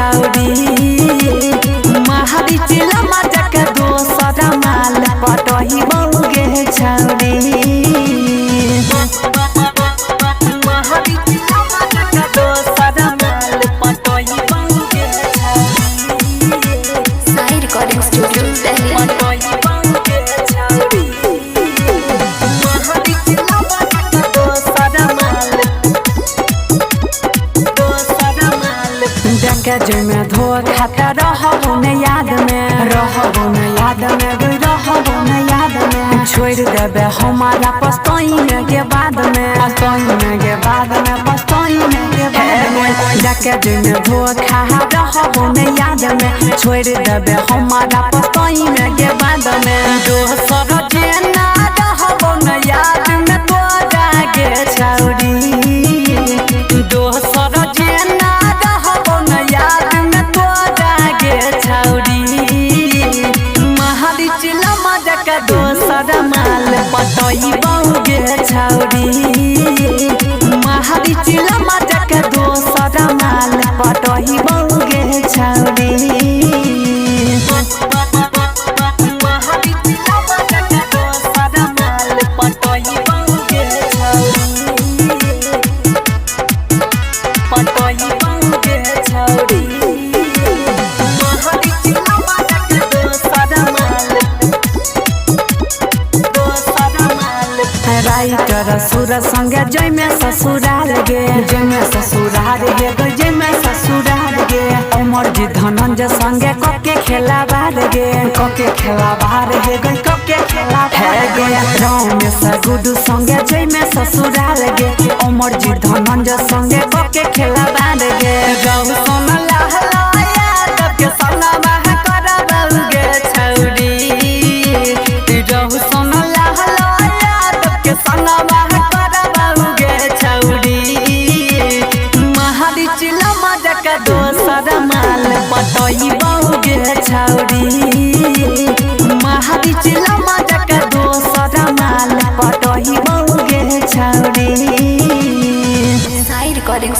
छौरी महारी चिला मजा के दोसर माल पटही बौगे छौरी महारी चिला मजा के दोसर माल पटही बौगे छौरी साई रिकॉर्डिंग स्टूडियो दिल्ली। पटही बौगे छौरी महारी चिला मजा के दोसर माल देखे जुमे धोखा त रहबो न याद में रहबो न याद में रहबो न याद में छोड़ देबे हमारा पछताइने के बाद में पछताइने के बाद में पछताइने के बाद में देखे जुमे धोखा रहबो न याद में छोड़ देबे हमारा पछताइने के बाद में दोसर जेना रहबो न याद में तोरा के छौरी दोसर जेना रहबो न याद में तोरा के छौरी महारी चिला मजा के दोसर माल पटही बौगे छौरी महारी चिला मजा के दोसर माल पटही बौगे छौरी महारी चिला मजा के दोसर माल पटही बौगे छौरी पटही बौगे छौरी महारी चिला मजा के दोसर माल राइटर सुर संगे जइमे ससुराल गे जइमे ससुराल गे जइमे ससुराल गे अमर जी धनंजय संगे कके खेला बार गे कके खेला बार हे गई कके खेला है गे रमेश गुडू संगे जइमे ससुराल गे अमर जी धनंजय संगे कके खेला बार गे गाँव सोन लहलाया कके सना मह करबल गे छौरी रहु सोन लहलाया कके सना मह करबल गे छौरी महारी चिला मजा के दोसर माल पटही बौगे छौरी महारी चिला मजा के दोसर माल पटही बौगे छौरी साई रिकॉर्डिंग